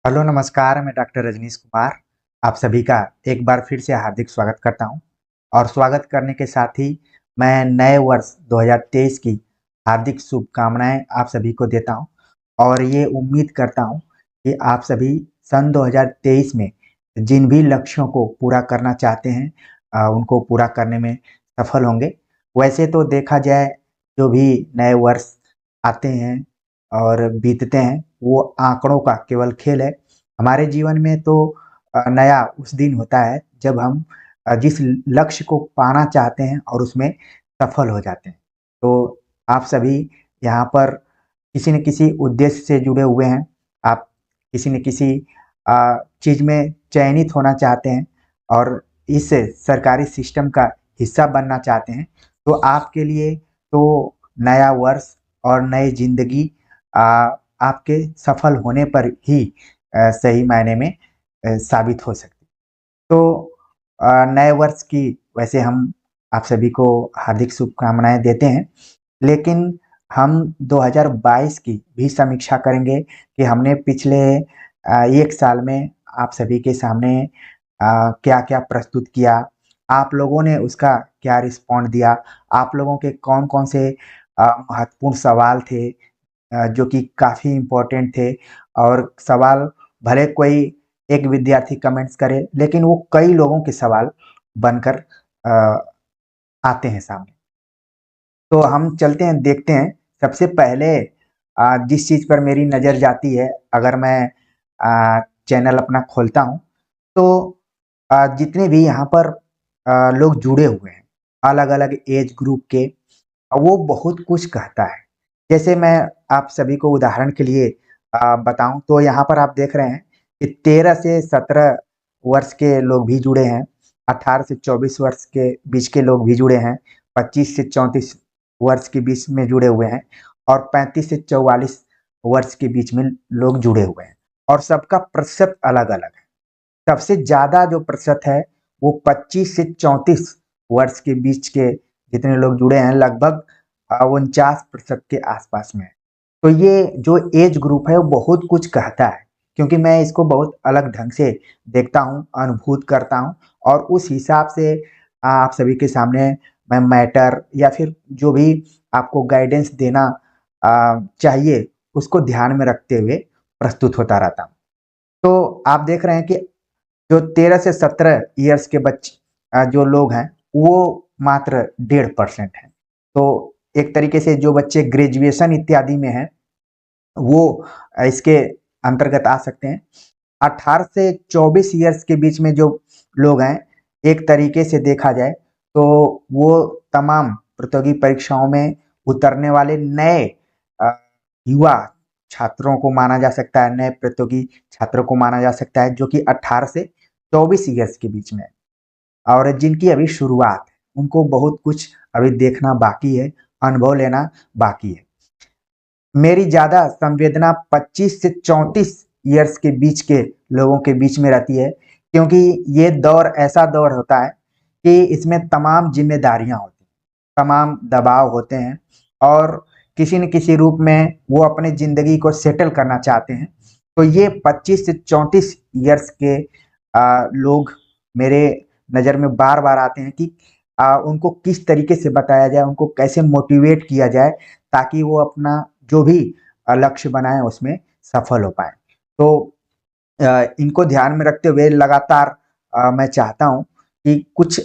Hello नमस्कार, मैं doctor Rajneesh Kumar आप सभी का एक बार फिर से हार्दिक स्वागत करता हूं। और स्वागत करने के साथ ही मैं नए वर्ष 2023 की हार्दिक शुभकामनाएं आप सभी को देता हूं। और ये उम्मीद करता हूं कि आप सभी सन 2023 में जिन भी लक्ष्यों को पूरा करना चाहते हैं उनको पूरा करने में सफल होंगे। वैसे तो देखा जाए, जो भी नए वर्ष आते हैं और बीतते हैं वो आंकड़ों का केवल खेल है। हमारे जीवन में तो नया उस दिन होता है जब हम जिस लक्ष्य को पाना चाहते हैं और उसमें सफल हो जाते हैं। तो आप सभी यहाँ पर किसी न किसी उद्देश्य से जुड़े हुए हैं। आप किसी न किसी चीज़ में चयनित होना चाहते हैं और इस सरकारी सिस्टम का हिस्सा बनना चाहते हैं। तो आपके लिए तो नया वर्ष और नई ज़िंदगी अ, आपके सफल होने पर ही सही मायने में साबित हो सकती। तो नए वर्ष की वैसे हम आप सभी को हार्दिक शुभकामनाएँ देते हैं। लेकिन हम 2022 की भी समीक्षा करेंगे कि हमने पिछले 1 साल में आप सभी के सामने क्या-क्या प्रस्तुत किया, आप लोगों ने उसका क्या रिस्पॉन्ड दिया, आप लोगों के कौन-कौन से महत्वपूर्ण सवाल थे जो कि काफ़ी इम्पोर्टेंट थे। और सवाल भले कोई एक विद्यार्थी कमेंट्स करे, लेकिन वो कई लोगों के सवाल बनकर अ, आते हैं सामने। तो हम चलते हैं, देखते हैं। सबसे पहले जिस चीज़ पर मेरी नज़र जाती है, अगर मैं चैनल अपना खोलता हूँ, तो जितने भी यहाँ पर लोग जुड़े हुए हैं, अलग-अलग एज ग्रुप के, वो बहुत कुछ कहता है। जैसे मैं आप सभी को उदाहरण के लिए बताऊँ तो यहाँ पर आप देख रहे हैं कि 13 से 17 वर्ष के लोग भी जुड़े हैं, 18 से 24 वर्ष के बीच के लोग भी जुड़े हैं, 25 से 34 वर्ष के बीच में जुड़े हुए हैं और 35 से 44 वर्ष के बीच में लोग जुड़े हुए हैं। और सबका प्रतिशत अलग-अलग है। सबसे ज़्यादा जो प्रतिशत है वो 25 से 34 वर्ष के बीच के जितने लोग जुड़े हैं, लगभग 49% के आसपास में है। तो ये जो एज ग्रुप है वो बहुत कुछ कहता है, क्योंकि मैं इसको बहुत अलग ढंग से देखता हूँ, अनुभूत करता हूँ और उस हिसाब से आप सभी के सामने मैं मैटर या फिर जो भी आपको गाइडेंस देना चाहिए, उसको ध्यान में रखते हुए प्रस्तुत होता रहता हूँ। तो आप देख रहे हैं कि जो 13 से 17 इयर्स के जो लोग हैं, वो मात्र 1.5% हैं। तो एक तरीके से जो बच्चे ग्रेजुएशन इत्यादि में हैं, वो इसके अंतर्गत आ सकते हैं। 18 से 24 इयर्स के बीच में जो लोग हैं, एक तरीके से देखा जाए तो वो तमाम प्रतियोगी परीक्षाओं में उतरने वाले नए अ, युवा छात्रों को माना जा सकता है, नए प्रतियोगी छात्रों को माना जा सकता है, जो कि 18 से 24 इयर्स के बीच में है और जिनकी अभी शुरुआत है। उनको बहुत कुछ अभी देखना बाकी है, अनुभव लेना बाकी है। मेरी ज़्यादा संवेदना 25 से 34 इयर्स के बीच के लोगों के बीच में रहती है, क्योंकि ये दौर ऐसा दौर होता है कि इसमें तमाम ज़िम्मेदारियाँ होती हैं, तमाम दबाव होते हैं और किसी न किसी रूप में वो अपनी ज़िंदगी को सेटल करना चाहते हैं। तो ये 25 से 34 इयर्स के लोग मेरे नज़र में बार-बार आते हैं कि उनको किस तरीके से बताया जाए, उनको कैसे मोटिवेट किया जाए, ताकि वो अपना जो भी लक्ष्य बनाएँ उसमें सफल हो पाएँ। तो इनको ध्यान में रखते हुए लगातार मैं चाहता हूँ कि कुछ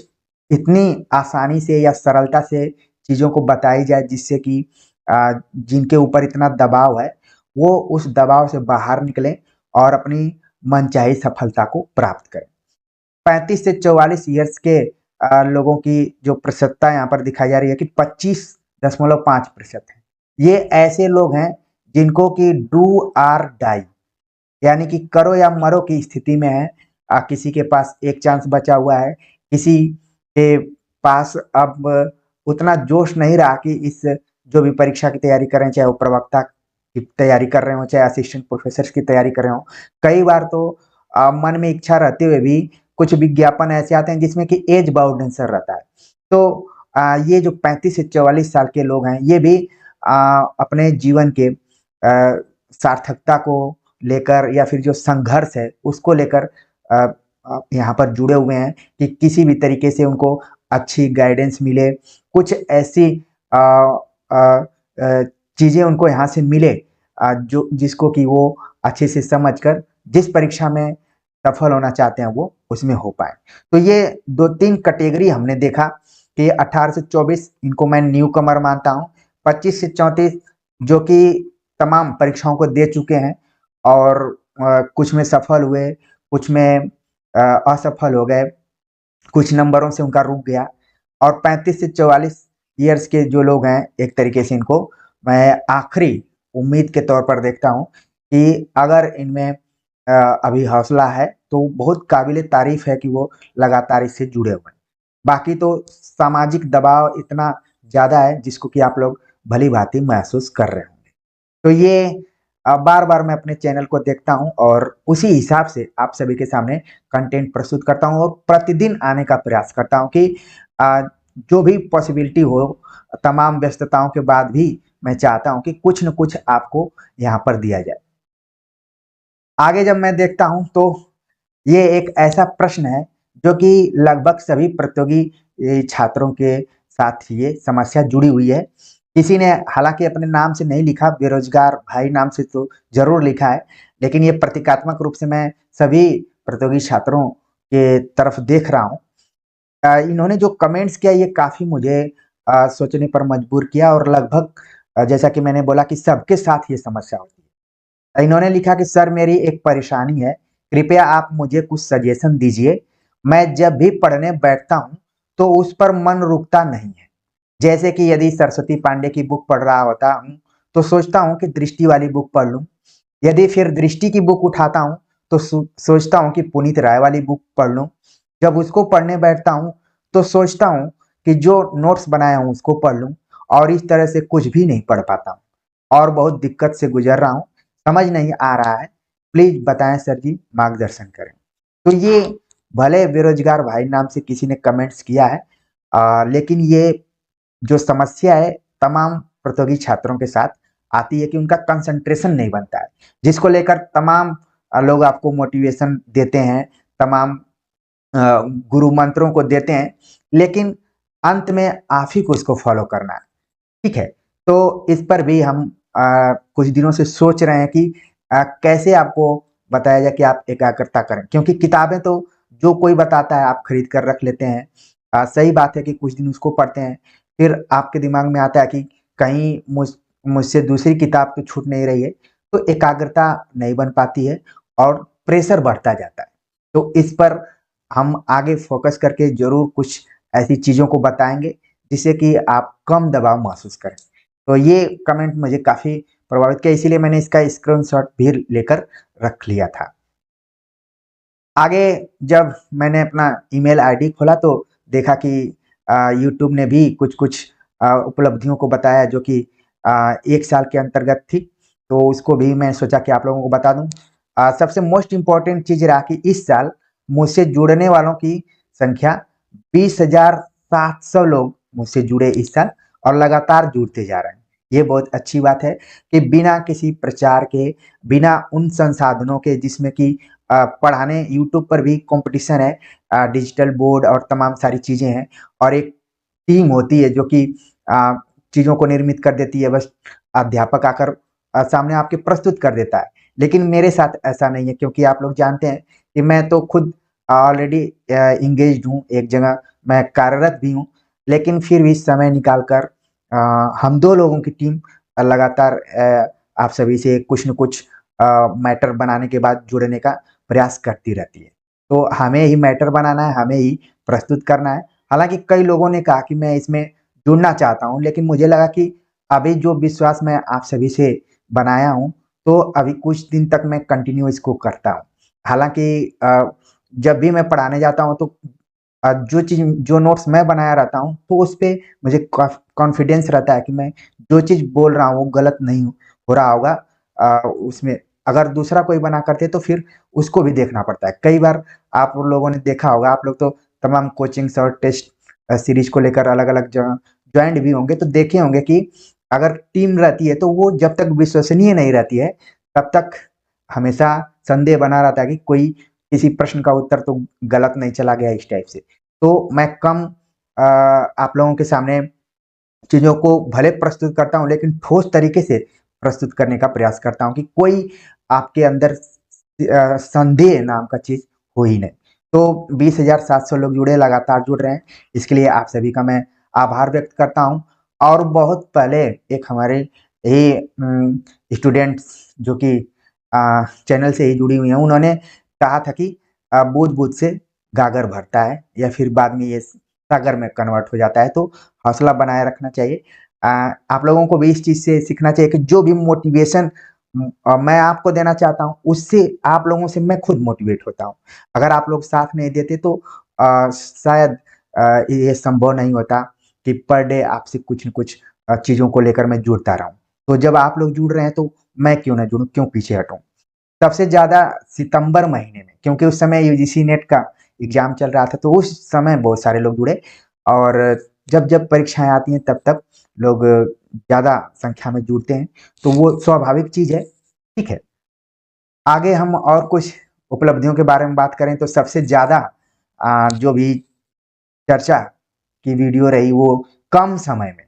इतनी आसानी से या सरलता से चीज़ों को बताई जाए, जिससे कि जिनके ऊपर इतना दबाव है, वो उस दबाव से बाहर निकलें और अपनी मनचाही सफलता को प्राप्त करें। 35 से 44 इयर्स के लोगों की जो प्रतिशतता यहाँ पर दिखाई जा रही है कि 25.5% है। ये ऐसे लोग हैं जिनको कि डू और डाई, यानी कि करो या मरो की स्थिति में है। किसी के पास एक चांस बचा हुआ है, किसी के पास अब उतना जोश नहीं रहा कि इस जो भी परीक्षा की तैयारी कर रहे हैं, चाहे वो प्रवक्ता की तैयारी कर रहे हों, चाहे असिस्टेंट प्रोफेसर की तैयारी कर रहे हों। कई बार तो मन में इच्छा रहते हुए भी कुछ विज्ञापन ऐसे आते हैं जिसमें कि एज बाउंडेंसर रहता है। तो ये जो 35 से 44 साल के लोग हैं, ये भी अपने जीवन के सार्थकता को लेकर या फिर जो संघर्ष है उसको लेकर यहाँ पर जुड़े हुए हैं कि किसी भी तरीके से उनको अच्छी गाइडेंस मिले, कुछ ऐसी चीज़ें उनको यहाँ से मिले जो जिसको कि वो अच्छे से समझकर जिस परीक्षा में सफल होना चाहते हैं वो उसमें हो पाए। तो ये 2-3 कैटेगरी हमने देखा कि 18 से 24 इनको मैं न्यू कमर मानता हूँ, 25 से 34 जो कि तमाम परीक्षाओं को दे चुके हैं और कुछ में सफल हुए, कुछ में असफल हो गए, कुछ नंबरों से उनका रुक गया और 35 से 44 ईयर्स के जो लोग हैं एक तरीके से इनको मैं आखिरी उम्मीद के तौर पर देखता हूँ कि अगर इनमें अभी हौसला है तो बहुत काबिल तारीफ है कि वो लगातार इससे जुड़े हुए हैं। बाकी तो सामाजिक दबाव इतना ज़्यादा है जिसको कि आप लोग भली-भांति महसूस कर रहे होंगे। तो ये बार-बार मैं अपने चैनल को देखता हूँ और उसी हिसाब से आप सभी के सामने कंटेंट प्रस्तुत करता हूँ और प्रतिदिन आने का प्रयास करता हूँ कि जो भी पॉसिबिलिटी हो, तमाम व्यस्तताओं के बाद भी मैं चाहता हूँ कि कुछ न कुछ आपको यहाँ पर दिया जाए। आगे जब मैं देखता हूँ तो ये एक ऐसा प्रश्न है जो कि लगभग सभी प्रतियोगी छात्रों के साथ ये समस्या जुड़ी हुई है। किसी ने हालाँकि अपने नाम से नहीं लिखा, बेरोज़गार भाई नाम से तो ज़रूर लिखा है, लेकिन ये प्रतीकात्मक रूप से मैं सभी प्रतियोगी छात्रों के तरफ देख रहा हूँ। इन्होंने जो कमेंट्स किया ये काफ़ी मुझे सोचने पर मजबूर किया और लगभग जैसा कि मैंने बोला कि सबके साथ ये समस्या होती है। इन्होंने लिखा कि सर मेरी एक परेशानी है, कृपया आप मुझे कुछ सजेशन दीजिए। मैं जब भी पढ़ने बैठता हूँ, तो उस पर मन रुकता नहीं है। जैसे कि यदि सरस्वती पांडे की बुक पढ़ रहा होता हूँ, तो सोचता हूँ कि दृष्टि वाली बुक पढ़ लूँ। यदि फिर दृष्टि की बुक उठाता हूँ, तो सोचता हूँ कि पुनीत राय वाली बुक पढ़ लूँ। जब उसको पढ़ने बैठता हूँ, तो सोचता हूँ कि जो नोट्स बनाया हूँ उसको पढ़ लूँ और इस तरह से कुछ भी नहीं पढ़ पाता हूँ और बहुत दिक्कत से गुज़र रहा हूँ, समझ नहीं आ रहा है। प्लीज़ बताएँ सर जी, मार्गदर्शन करें। तो ये भले बेरोज़गार भाई नाम से किसी ने कमेंट्स किया है लेकिन ये जो समस्या है तमाम प्रतियोगी छात्रों के साथ आती है कि उनका कंसंट्रेशन नहीं बनता है, जिसको लेकर तमाम लोग आपको मोटिवेशन देते हैं, तमाम गुरु मंत्रों को देते हैं, लेकिन अंत में आप ही को इसको फॉलो करना है, ठीक है? तो इस पर भी हम कुछ दिनों से सोच रहे हैं कि कैसे आपको बताया जाए कि आप एकाग्रता करें, क्योंकि किताबें तो जो कोई बताता है आप खरीद कर रख लेते हैं। सही बात है कि कुछ दिन उसको पढ़ते हैं, फिर आपके दिमाग में आता है कि कहीं मुझसे दूसरी किताब तो छूट नहीं रही है, तो एकाग्रता नहीं बन पाती है और प्रेशर बढ़ता जाता है। तो इस पर हम आगे फोकस करके ज़रूर कुछ ऐसी चीज़ों को बताएँगे, जिससे कि आप कम दबाव महसूस करें। तो ये कमेंट मुझे काफ़ी प्रभावित किया, इसीलिए मैंने इसका स्क्रीनशॉट भी लेकर रख लिया था। आगे जब मैंने अपना ईमेल आईडी खोला तो देखा कि यूट्यूब ने भी कुछ-कुछ उपलब्धियों को बताया जो कि 1 साल के अंतर्गत थी, तो उसको भी मैं सोचा कि आप लोगों को बता दूँ। सबसे मोस्ट इम्पोर्टेंट चीज़ रहा कि इस साल मुझसे जुड़ने वालों की संख्या 20,700 लोग मुझसे जुड़े इस साल और लगातार जुड़ते जा रहे हैं। ये बहुत अच्छी बात है कि बिना किसी प्रचार के, बिना उन संसाधनों के जिसमें कि पढ़ाने यूट्यूब पर भी कॉम्पिटिशन है, डिजिटल बोर्ड और तमाम सारी चीज़ें हैं और एक टीम होती है जो कि चीज़ों को निर्मित कर देती है, बस अध्यापक आकर सामने आपके प्रस्तुत कर देता है। लेकिन मेरे साथ ऐसा नहीं है क्योंकि आप लोग जानते हैं कि मैं तो खुद ऑलरेडी एंगेज्ड हूँ, एक जगह मैं कार्यरत भी हूँ, लेकिन फिर भी समय निकाल कर हम 2 लोगों की टीम लगातार आप सभी से कुछ न कुछ मैटर बनाने के बाद जुड़ने का प्रयास करती रहती है। तो हमें ही मैटर बनाना है, हमें ही प्रस्तुत करना है। हालाँकि कई लोगों ने कहा कि मैं इसमें जुड़ना चाहता हूँ, लेकिन मुझे लगा कि अभी जो विश्वास मैं आप सभी से बनाया हूँ, तो अभी कुछ दिन तक मैं कंटिन्यू इसको करता हूँ। हालाँकि जब भी मैं पढ़ाने जाता हूँ तो जो नोट्स मैं बनाया रहता हूँ, तो उसपे मुझे कॉन्फिडेंस रहता है कि मैं जो चीज़ बोल रहा हूँ, वो गलत नहीं हो रहा होगा। उसमें अगर दूसरा कोई बना करते तो फिर उसको भी देखना पड़ता है। कई बार आप लोगों ने देखा होगा, आप लोग तो तमाम कोचिंग्स और टेस्ट सीरीज़ को लेकर अलग-अलग जगह जॉइंट भी होंगे, तो देखे होंगे कि अगर टीम रहती है, तो वो जब तक विश्वसनीय नहीं रहती है, तब तक हमेशा संदेह बना रहता है कि कोई किसी प्रश्न का उत्तर तो गलत नहीं चला गया इस टाइप से। तो मैं कम आप लोगों के सामने चीज़ों को भले प्रस्तुत करता हूँ, लेकिन ठोस तरीके से प्रस्तुत करने का प्रयास करता हूँ कि कोई आपके अंदर संदेह नाम का चीज़ हो ही नहीं। तो 20,700 लोग जुड़े, लगातार जुड़ रहे हैं। इसके लिए आप सभी का मैं आभार व्यक्त करता हूँ। और बहुत पहले एक हमारे ही स्टूडेंट्स जो कि चैनल से ही जुड़ी हुई हैं, उन्होंने कहा था कि बूँद-बूँद से गागर भरता है या फिर बाद में ये सागर में कन्वर्ट हो जाता है। तो हौसला बनाए रखना चाहिए। आप लोगों को भी इस चीज़ से सीखना चाहिए कि जो भी मोटिवेशन मैं आपको देना चाहता हूँ, उससे आप लोगों से मैं खुद मोटिवेट होता हूँ। अगर आप लोग साथ नहीं देते तो शायद ये संभव नहीं होता कि पर डे आपसे कुछ न कुछ चीज़ों को लेकर मैं जुड़ता रहूँ। तो जब आप लोग जुड़ रहे हैं तो मैं क्यों ना जुड़ूँ, क्यों पीछे हटूँ? सबसे ज़्यादा सितंबर महीने में, क्योंकि उस समय यूजीसी नेट का एग्ज़ाम चल रहा था, तो उस समय बहुत सारे लोग जुड़े। और जब परीक्षाएँ आती हैं तब लोग ज़्यादा संख्या में जुड़ते हैं, तो वो स्वाभाविक चीज़ है, ठीक है। आगे हम और कुछ उपलब्धियों के बारे में बात करें तो सबसे ज़्यादा जो भी चर्चा की वीडियो रही वो कम समय में,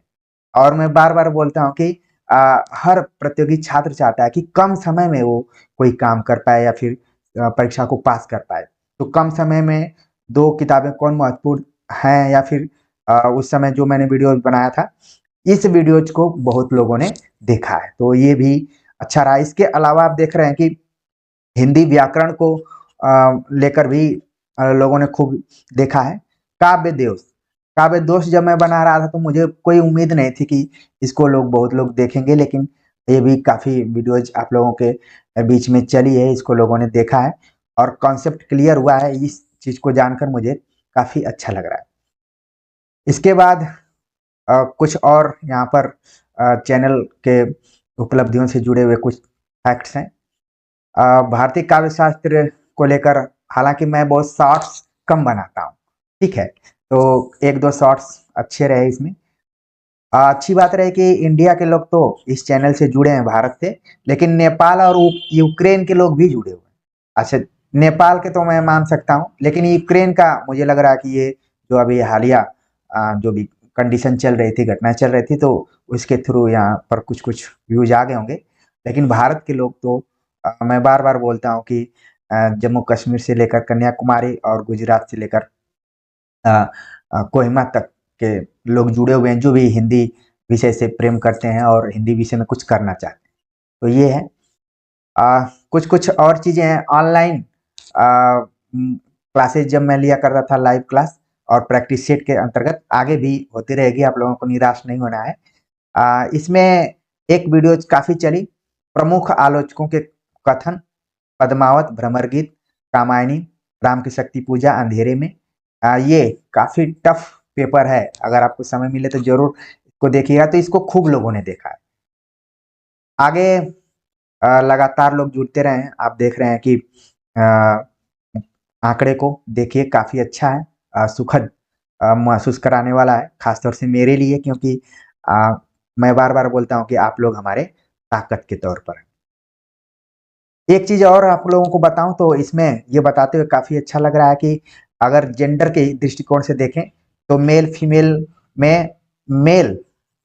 और मैं बार-बार बोलता हूँ कि हर प्रतियोगी छात्र चाहता है कि कम समय में वो कोई काम कर पाए या फिर परीक्षा को पास कर पाए। तो कम समय में 2 किताबें कौन महत्वपूर्ण हैं, या फिर उस समय जो मैंने वीडियो बनाया था, इस वीडियोज़ को बहुत लोगों ने देखा है, तो ये भी अच्छा रहा। इसके अलावा आप देख रहे हैं कि हिंदी व्याकरण को लेकर भी लोगों ने खूब देखा है। काव्य दोष, काव्य दोष जब मैं बना रहा था तो मुझे कोई उम्मीद नहीं थी कि इसको बहुत लोग देखेंगे, लेकिन ये भी काफ़ी वीडियोज़ आप लोगों के बीच में चली है, इसको लोगों ने देखा है और कॉन्सेप्ट क्लियर हुआ है। इस चीज़ को जानकर मुझे काफ़ी अच्छा लग रहा है। इसके बाद कुछ और यहाँ पर चैनल के उपलब्धियों से जुड़े हुए कुछ फैक्ट्स हैं। भारतीय काव्य शास्त्र को लेकर, हालाँकि मैं बहुत शॉर्ट्स कम बनाता हूँ, ठीक है? तो 1-2 शॉर्ट्स अच्छे रहे इसमें। अच्छी बात रही कि इंडिया के लोग तो इस चैनल से जुड़े हैं भारत से, लेकिन नेपाल और यूक्रेन के लोग भी जुड़े हुए हैं। अच्छा, नेपाल के तो मैं मान सकता हूँ, लेकिन यूक्रेन का मुझे लग रहा है कि ये जो अभी हालिया जो भी कंडीशन चल रही थी, घटनाएँ चल रही थी, तो उसके थ्रू यहाँ पर कुछ-कुछ व्यूज़ आ गए होंगे। लेकिन भारत के लोग तो मैं बार-बार बोलता हूँ कि जम्मू कश्मीर से लेकर कन्याकुमारी और गुजरात से लेकर अ कोहिमा तक के लोग जुड़े हुए हैं, जो भी हिंदी विषय से प्रेम करते हैं और हिंदी विषय में कुछ करना चाहते हैं। तो ये है। कुछ-कुछ और चीज़ें हैं ऑनलाइन। क्लासेस जब मैं लिया करता था, लाइव क्लास और प्रैक्टिस सेट के अंतर्गत आगे भी होती रहेगी, आप लोगों को निराश नहीं होना है। इसमें एक वीडियो काफ़ी चली, प्रमुख आलोचकों के कथन, पद्मावत, भ्रमर गीत, कामायनी, राम की शक्ति पूजा अंधेरे में। ये काफ़ी टफ पेपर है, अगर आपको समय मिले तो ज़रूर इसको देखिएगा। तो इसको खूब लोगों ने देखा है। आगे लगातार लोग जुड़ते रहे हैं। आप देख रहे हैं कि आंकड़े को देखिए, काफ़ी अच्छा है, सुखद महसूस कराने वाला है, खासतौर से मेरे लिए, क्योंकि अ, मैं बार-बार बोलता हूँ कि आप लोग हमारे ताकत के तौर पर हैं। एक चीज़ और आप लोगों को बताऊँ तो इसमें ये बताते हुए काफ़ी अच्छा लग रहा है कि अगर जेंडर के दृष्टिकोण से देखें तो मेल-फीमेल में मेल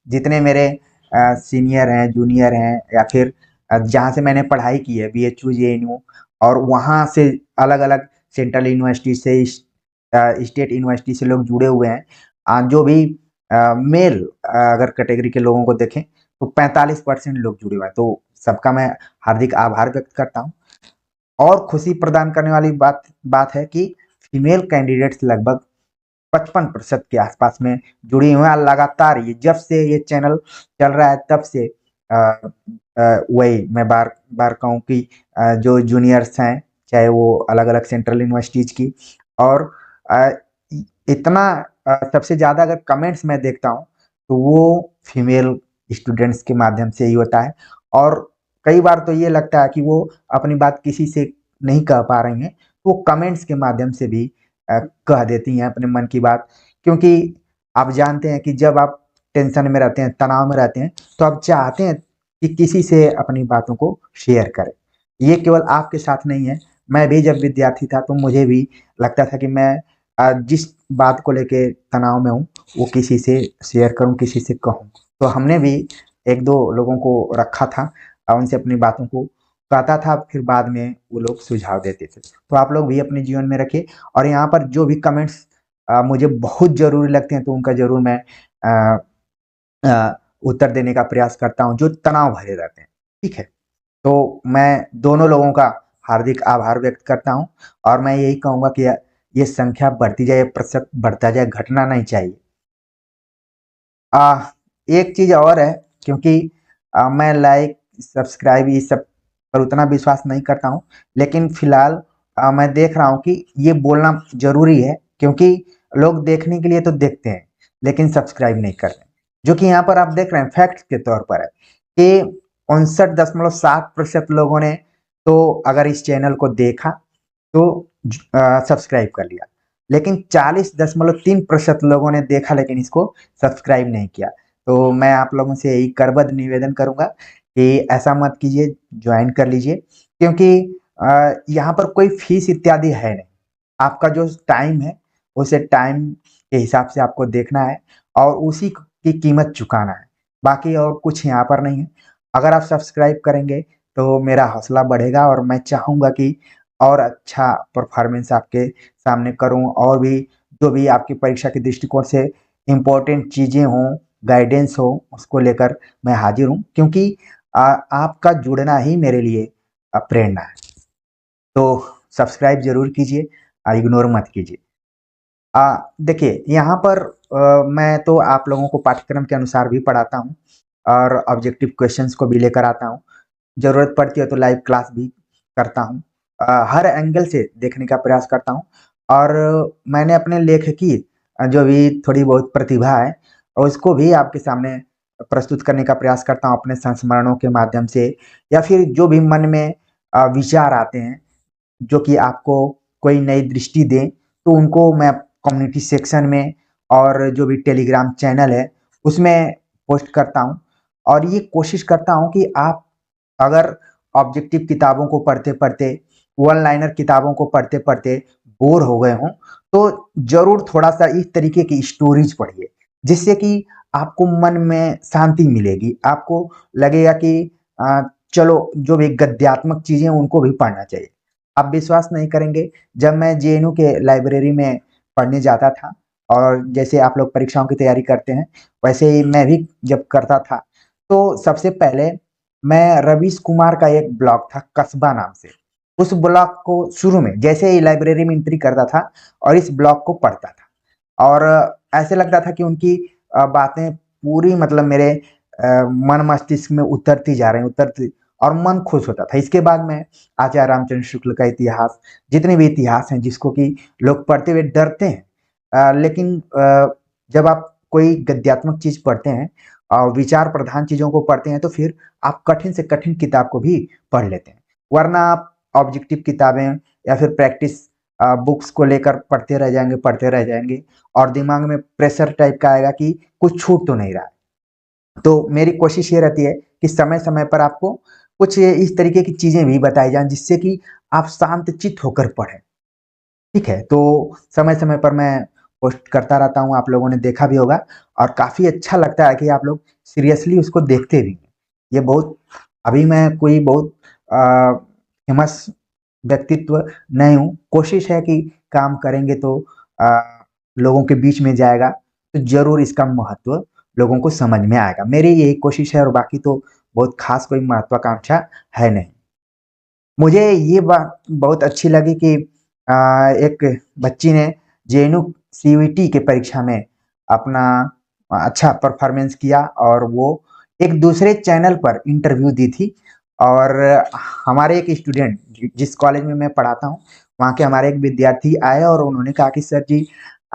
जितने मेरे सीनियर हैं, जूनियर हैं, या फिर जहाँ से मैंने पढ़ाई की है, बीएचयू, जेएनयू, और वहाँ से अलग-अलग सेंट्रल यूनिवर्सिटी से, स्टेट यूनिवर्सिटी से लोग जुड़े हुए हैं। जो भी मेल अगर कैटेगरी के लोगों को देखें तो 45% लोग जुड़े हुए हैं। तो सबका मैं हार्दिक आभार व्यक्त करता हूँ। और खुशी प्रदान करने वाली बात बात है कि फीमेल कैंडिडेट्स लगभग 55% के आसपास में जुड़ी हुई हैं। लगातार ये जब से ये चैनल चल रहा है तब से वही मैं बार बार कहूँ कि जो जूनियर्स हैं, चाहे वो अलग-अलग सेंट्रल यूनिवर्सिटीज़ की, और अ, इतना सबसे ज़्यादा अगर कमेंट्स मैं देखता हूँ, तो वो फीमेल स्टूडेंट्स के माध्यम से ही होता है। और कई बार तो ये लगता है कि वो अपनी बात किसी से नहीं कह पा रही हैं, वो कमेंट्स के माध्यम से भी कह देती हैं अपने मन की बात। क्योंकि आप जानते हैं कि जब आप टेंशन में रहते हैं, तनाव में रहते हैं, तो आप चाहते हैं कि किसी से अपनी बातों को शेयर करें। ये केवल आपके साथ नहीं है, मैं भी जब विद्यार्थी था तो मुझे भी लगता था कि मैं जिस बात को लेके तनाव में हूँ वो किसी से शेयर करूँ, किसी से कहूँ। तो हमने भी 1-2 लोगों को रखा था और उनसे अपनी बातों को कहता था, फिर बाद में वो लोग सुझाव देते थे। तो आप लोग भी अपने जीवन में रखिए और यहाँ पर जो भी कमेंट्स मुझे बहुत ज़रूरी लगते हैं तो उनका ज़रूर मैं अ उत्तर देने का प्रयास करता हूँ जो तनाव भरे रहते हैं, ठीक है? तो मैं दोनों लोगों का हार्दिक आभार व्यक्त करता हूँ और मैं यही कहूँगा कि ये संख्या बढ़ती जाए, प्रतिशत बढ़ता जाए, घटना नहीं चाहिए। एक चीज़ और है क्योंकि मैं लाइक, सब्सक्राइब ये सब पर उतना विश्वास नहीं करता हूँ, लेकिन फिलहाल मैं देख रहा हूँ कि ये बोलना ज़रूरी है क्योंकि लोग देखने के लिए तो देखते हैं, लेकिन सब्सक्राइब नहीं कर रहे। जो कि यहाँ पर आप देख रहे हैं फैक्ट के तौर पर है कि 59.7% लोगों ने तो अगर इस चैनल को देखा तो सब्सक्राइब कर लिया, लेकिन 40.3% लोगों ने देखा लेकिन इसको सब्सक्राइब नहीं किया। तो मैं आप लोगों से यही करबद्ध निवेदन करूंगा कि ऐसा मत कीजिए, ज्वाइन कर लीजिए क्योंकि यहाँ पर कोई फीस इत्यादि है नहीं। आपका जो टाइम है उसे टाइम के हिसाब से आपको देखना है और उसी की कीमत चुकाना है, बाकी और कुछ यहाँ पर नहीं है। अगर आप सब्सक्राइब करेंगे तो मेरा हौसला बढ़ेगा और मैं चाहूँगा कि और अच्छा परफॉर्मेंस आपके सामने करूँ और भी जो भी आपकी परीक्षा के दृष्टिकोण से इम्पोर्टेंट चीज़ें हों, गाइडेंस हो, उसको लेकर मैं हाजिर हूँ क्योंकि आपका जुड़ना ही मेरे लिए प्रेरणा है। तो सब्सक्राइब ज़रूर कीजिए, इग्नोर मत कीजिए। देखिए यहाँ पर मैं तो आप लोगों को पाठ्यक्रम के अनुसार भी पढ़ाता हूँ और ऑब्जेक्टिव क्वेश्चंस को भी लेकर आता हूँ। ज़रूरत पड़ती है तो लाइव क्लास भी करता हूँ। हर एंगल से देखने का प्रयास करता हूँ और मैंने अपने लेखकी जो भी थोड़ी बहुत प्रतिभा है और उसको भी आपके सामने प्रस्तुत करने का प्रयास करता हूँ अपने संस्मरणों के माध्यम से या फिर जो भी मन में विचार आते हैं जो कि आपको कोई नई दृष्टि दें, तो उनको मैं कम्युनिटी सेक्शन में और जो भी टेलीग्राम चैनल है, उसमें पोस्ट करता हूँ और ये कोशिश करता हूँ कि आप अगर ऑब्जेक्टिव किताबों को पढ़ते-पढ़ते, वन लाइनर किताबों को पढ़ते-पढ़ते बोर हो गए हों, तो ज़रूर थोड़ा-सा इस तरीके की स्टोरीज़ पढ़िए, जिससे कि आपको मन में शांति मिलेगी। आपको लगेगा कि चलो जो भी गद्यात्मक चीज़ें हैं, उनको भी पढ़ना चाहिए। आप विश्वास नहीं करेंगे, जब मैं जेएनयू के लाइब्रेरी में पढ़ने जाता था और जैसे आप लोग परीक्षाओं की तैयारी करते हैं, वैसे ही मैं भी जब करता था, तो सबसे पहले मैं रवीश कुमार का एक ब्लॉग था कस्बा नाम से, उस ब्लॉग को शुरू में जैसे ही लाइब्रेरी में एंट्री करता था और इस ब्लॉग को पढ़ता था और ऐसे लगता था कि उनकी बातें पूरी मतलब मेरे मन मस्तिष्क में उतरती जा रही हैं, उतरती और मन खुश होता था। इसके बाद मैं आचार्य रामचंद्र शुक्ल का इतिहास, जितने भी इतिहास हैं जिसको कि लोग पढ़ते हुए डरते हैं, लेकिन जब आप कोई गद्यात्मक चीज़ पढ़ते हैं विचार प्रधान चीज़ों को पढ़ते हैं तो फिर आप कठिन से कठिन किताब को भी पढ़ लेते हैं। वरना आप ऑब्जेक्टिव किताबें या फिर प्रैक्टिस बुक्स को लेकर पढ़ते रह जाएँगे और दिमाग में प्रेशर टाइप का आएगा कि कुछ छूट तो नहीं रहा है। तो मेरी कोशिश ये रहती है कि समय-समय पर आपको कुछ इस तरीके की चीज़ें भी बताई जाएँ जिससे कि आप शांतचित्त होकर पढ़ें। ठीक है, तो समय-समय पर मैं पोस्ट करता रहता हूँ, आप लोगों ने देखा भी होगा और काफ़ी अच्छा लगता है कि आप लोग सीरियसली उसको देखते भी हैं। ये बहुत अभी मैं कोई बहुत फेमस व्यक्तित्व नहीं हूँ, कोशिश है कि काम करेंगे तो लोगों के बीच में जाएगा, तो ज़रूर इसका महत्व लोगों को समझ में आएगा। मेरी यही कोशिश है और बाकी तो बहुत ख़ास कोई महत्वाकांक्षा है नहीं। मुझे ये बात बहुत अच्छी लगी कि एक बच्ची ने जेएनयू सीयूईटी की परीक्षा में अपना अच्छा परफॉर्मेंस किया और वो एक दूसरे चैनल पर इंटरव्यू दी थी और हमारे एक स्टूडेंट जिस कॉलेज में मैं पढ़ाता हूँ वहाँ के हमारे एक विद्यार्थी आए और उन्होंने कहा कि सर जी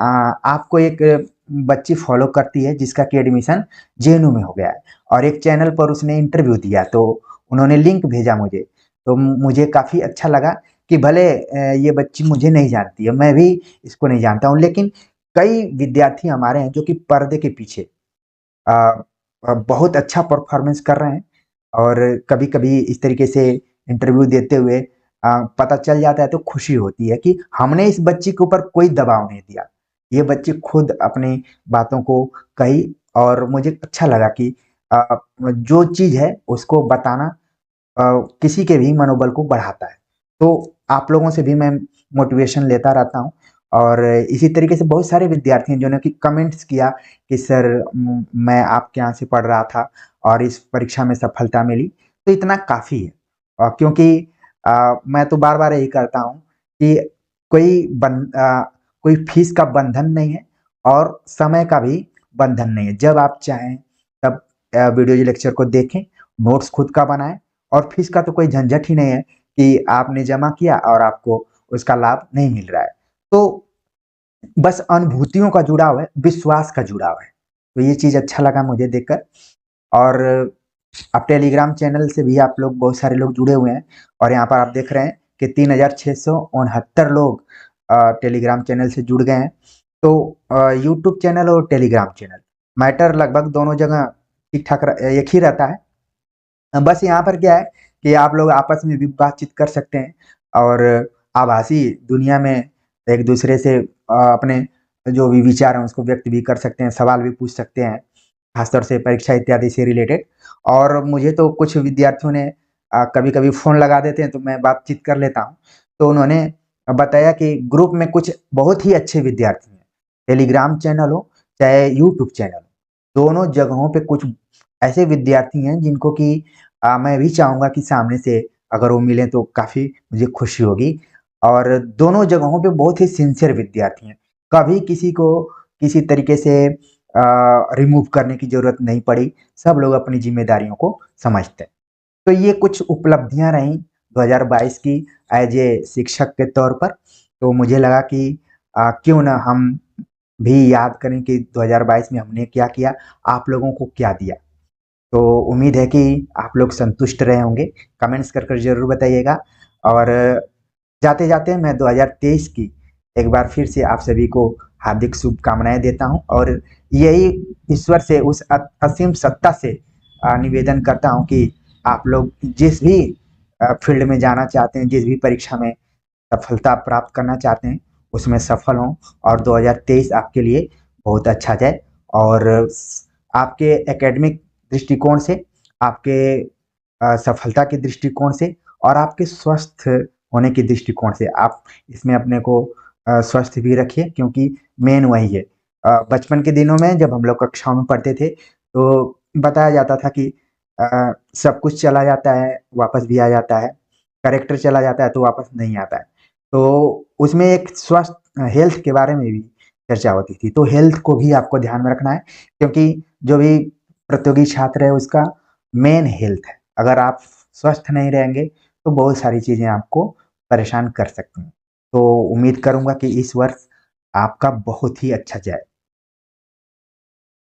आपको एक बच्ची फॉलो करती है जिसका कि एडमिशन जेएनयू में हो गया है और एक चैनल पर उसने इंटरव्यू दिया तो उन्होंने लिंक भेजा मुझे तो मुझे काफ़ी अच्छा लगा कि भले ये बच्ची मुझे नहीं जानती है, मैं भी इसको नहीं जानता हूँ, लेकिन कई विद्यार्थी हमारे हैं जो कि पर्दे के पीछे बहुत अच्छा परफॉर्मेंस कर रहे हैं और कभी-कभी इस तरीके से इंटरव्यू देते हुए पता चल जाता है तो खुशी होती है कि हमने इस बच्ची के ऊपर कोई दबाव नहीं दिया। ये बच्ची खुद अपनी बातों को कही और मुझे अच्छा लगा कि जो चीज़ है उसको बताना किसी के भी मनोबल को बढ़ाता है। तो आप लोगों से भी मैं मोटिवेशन लेता रहता हूँ और इसी तरीके से बहुत सारे विद्यार्थी हैं जिन्होंने कि कमेंट्स किया कि सर मैं आपके यहाँ से पढ़ रहा था और इस परीक्षा में सफलता मिली, तो इतना काफ़ी है। क्योंकि मैं तो बार-बार यही करता हूँ कि कोई फीस का बंधन नहीं है और समय का भी बंधन नहीं है। जब आप चाहें तब वीडियो लेक्चर को देखें, नोट्स खुद का बनाएँ और फीस का तो कोई झंझट ही नहीं है कि आपने जमा किया और आपको उसका लाभ नहीं मिल रहा है। तो बस अनुभूतियों का जुड़ाव है, विश्वास का जुड़ाव है। तो ये चीज़ अच्छा लगा मुझे देखकर और अब टेलीग्राम चैनल से भी आप लोग बहुत सारे लोग जुड़े हुए हैं और यहाँ पर आप देख रहे हैं कि 3669 लोग टेलीग्राम चैनल से जुड़ गए हैं। तो यूट्यूब चैनल और टेलीग्राम चैनल मैटर लगभग दोनों जगह ठीक-ठाक एक ही रहता है। बस यहाँ पर क्या है कि आप लोग आपस में भी बातचीत कर सकते हैं और आभासी दुनिया में एक दूसरे से अपने जो भी विचार हैं उसको व्यक्त भी कर सकते हैं, सवाल भी पूछ सकते हैं, खासतौर से परीक्षा इत्यादि से रिलेटेड। और मुझे तो कुछ विद्यार्थियों ने कभी-कभी फ़ोन लगा देते हैं तो मैं बातचीत कर लेता हूँ। तो उन्होंने बताया कि ग्रुप में कुछ बहुत ही अच्छे विद्यार्थी हैं, टेलीग्राम चैनल हो चाहे यूट्यूब चैनल हो, दोनों जगहों पे कुछ ऐसे विद्यार्थी हैं जिनको कि मैं भी चाहूँगा कि सामने से अगर वो मिलें तो काफ़ी मुझे खुशी होगी और दोनों जगहों पे बहुत ही सिंसियर विद्यार्थी हैं। कभी किसी को किसी तरीके से रिमूव करने की ज़रूरत नहीं पड़ी, सब लोग अपनी ज़िम्मेदारियों को समझते हैं। तो ये कुछ उपलब्धियाँ रहीं 2022 की एज़ ए शिक्षक के तौर पर, तो मुझे लगा कि क्यों ना हम भी याद करें कि 2022 में हमने क्या किया, आप लोगों को क्या दिया। तो उम्मीद है कि आप लोग संतुष्ट रहे होंगे, कमेंट्स कर ज़रूर बताइएगा और जाते-जाते मैं 2023 की एक बार फिर से आप सभी को हार्दिक शुभकामनाएँ देता हूँ और यही ईश्वर से उस असीम सत्ता से निवेदन करता हूँ कि आप लोग जिस भी फ़ील्ड में जाना चाहते हैं, जिस भी परीक्षा में सफलता प्राप्त करना चाहते हैं, उसमें सफल हों और 2023 आपके लिए बहुत अच्छा जाए और आपके एकेडमिक दृष्टिकोण से, आपके सफलता के दृष्टिकोण से और आपके स्वस्थ होने के दृष्टिकोण से आप इसमें अपने को स्वस्थ भी रखिए क्योंकि मेन वही है। बचपन के दिनों में जब हम लोग कक्षाओं में पढ़ते थे, तो बताया जाता था कि सब कुछ चला जाता है, वापस भी आ जाता है, कैरेक्टर चला जाता है तो वापस नहीं आता है। तो उसमें एक स्वस्थ हेल्थ के बारे में भी चर्चा होती थी, तो हेल्थ को भी आपको ध्यान में रखना है क्योंकि जो भी प्रतियोगी छात्र है उसका मेन हेल्थ है। अगर आप स्वस्थ नहीं रहेंगे तो बहुत सारी चीज़ें आपको परेशान कर सकती हैं। तो उम्मीद करूँगा कि इस वर्ष आपका बहुत ही अच्छा जाए।